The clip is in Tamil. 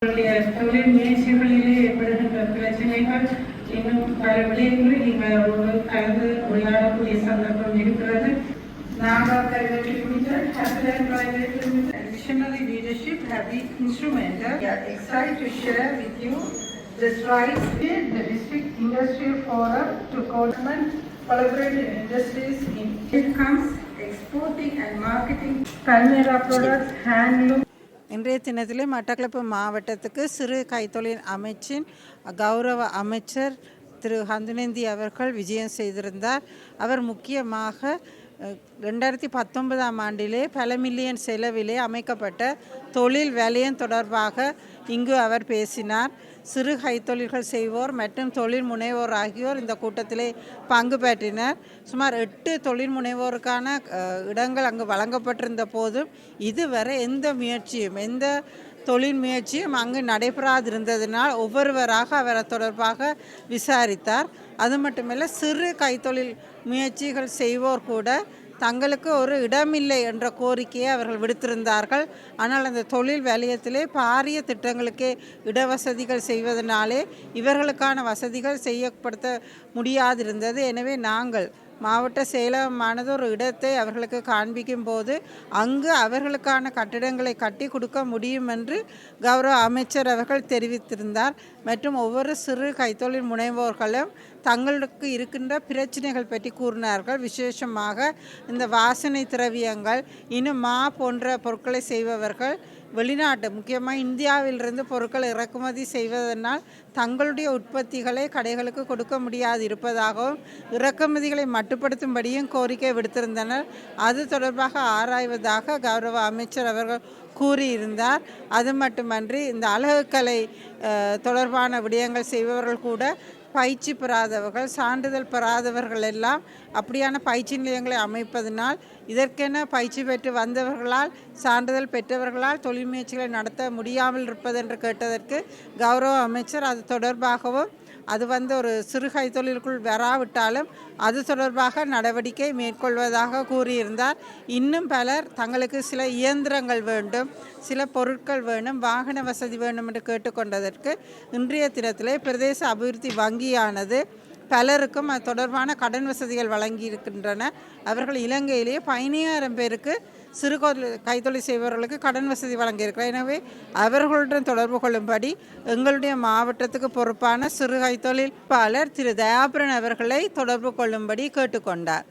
தொழில் முயற்சிகளிலே ஏற்படுகின்ற பிரச்சனைகள் இன்னும் பல விடயங்களை நீங்கள் கலந்து உரையாடக்கூடிய சந்தர்ப்பம் இருக்கிறது. Nava Private Limited, Capital Private Limited, and Visionary Leadership have been instrumental. We are excited to share with you the strides in the District Industrial Forum to government collaborative industries in it comes exporting and marketing Palmyra products, handloom. இன்றைய தினத்திலே மட்டக்களப்பு மாவட்டத்துக்கு சிறு கைத்தொழில் அமைச்சின் கௌரவ அமைச்சர் திரு ஹந்துனேந்தி அவர்கள் விஜயம் செய்திருந்தார். அவர் முக்கியமாக 2019ஆம் ஆண்டிலே பல மில்லியன் செலவிலே அமைக்கப்பட்ட தொழில் வலயம் தொடர்பாக இங்கு அவர் பேசினார். சிறு கைத்தொழில்கள் செய்வோர் மற்றும் தொழில் முனைவோர் ஆகியோர் இந்த கூட்டத்திலே பங்கு பெற்றினர். சுமார் 8 தொழில் முனைவோருக்கான இடங்கள் அங்கு வழங்கப்பட்டிருந்த போதும் இதுவரை எந்த தொழில் முயற்சியும் அங்கு நடைபெறாதிருந்ததினால் ஒவ்வொருவராக அவர் தொடர்பாக விசாரித்தார். அது மட்டுமல்ல, சிறு கைத்தொழில் முயற்சிகள் செய்வோர் கூட தங்களுக்கு ஒரு இடமில்லை என்ற கோரிக்கையை அவர்கள் விடுத்திருந்தார்கள். ஆனால் அந்த தொழில் வலயத்திலே பாரிய திட்டங்களுக்கே இடவசதிகள் செய்வதனாலே இவர்களுக்கான வசதிகள் செய்யப்படுத்த முடியாதிருந்தது. எனவே நாங்கள் மாவட்ட செயலகமானது ஒரு இடத்தை அவர்களுக்கு காண்பிக்கும் போது அங்கு அவர்களுக்கான கட்டிடங்களை கட்டி கொடுக்க முடியும் என்று கௌரவ அமைச்சர் அவர்கள் தெரிவித்திருந்தார். மற்றும் ஒவ்வொரு சிறு கைத்தொழில் முனைவோர்களும் தங்களுக்கு இருக்கின்ற பிரச்சனைகள் பற்றி கூறினார்கள். விசேஷமாக இந்த வாசனை திரவியங்கள் இன்னும் போன்ற பொருட்களை செய்பவர்கள் வெளிநாட்டு முக்கியமாக இந்தியாவிலிருந்து பொருட்கள் இறக்குமதி செய்வதனால் தங்களுடைய உற்பத்திகளை கடைகளுக்கு கொடுக்க முடியாது இருப்பதாகவும் இறக்குமதிகளை மட்டுப்படுத்தும்படியும் கோரிக்கை விடுத்திருந்தனர். அது தொடர்பாக ஆராய்வதாக கௌரவ அமைச்சர் அவர்கள் கூறியிருந்தார். அது மட்டுமன்றி இந்த அழகுக்கலை தொடர்பான விடயங்கள் செய்பவர்கள் கூட பயிற்சி பெறாதவர்கள், சான்றிதழ் பெறாதவர்கள் எல்லாம் அப்படியான பயிற்சி நிலையங்களை அமைப்பதனால் இதற்கென பயிற்சி பெற்று வந்தவர்களால் சான்றிதழ் பெற்றவர்களால் தொழில் முயற்சிகளை நடத்த முடியாமல் இருப்பது என்று கேட்டதற்கு கௌரவ அமைச்சர் அது தொடர்பாகவும் அது ஒரு சிறு கைத்தொழிலுக்குள் வராவிட்டாலும் அது தொடர்பாக நடவடிக்கை மேற்கொள்வதாக கூறியிருந்தார். இன்னும் பலர் தங்களுக்கு சில இயந்திரங்கள் வேண்டும், சில பொருட்கள் வேண்டும், வாகன வசதி வேண்டும் என்று கேட்டுக்கொண்டதற்கு இன்றைய தினத்திலே பிரதேச அபிவிருத்தி வங்கியானது பலருக்கும் அது தொடர்பான கடன் வசதிகள் வழங்கி இருக்கின்றன. அவர்கள் இலங்கையிலேயே 15,000 பேருக்கு சிறு கைத்தொழில் செய்பவர்களுக்கு கடன் வசதி வழங்கியிருக்கிறார். எனவே அவர்களுடன் தொடர்பு கொள்ளும்படி எங்களுடைய மாவட்டத்துக்கு பொறுப்பான சிறு கைத்தொழிலாளர் திரு தயாபரன் அவர்களை தொடர்பு கொள்ளும்படி கேட்டுக்கொண்டார்.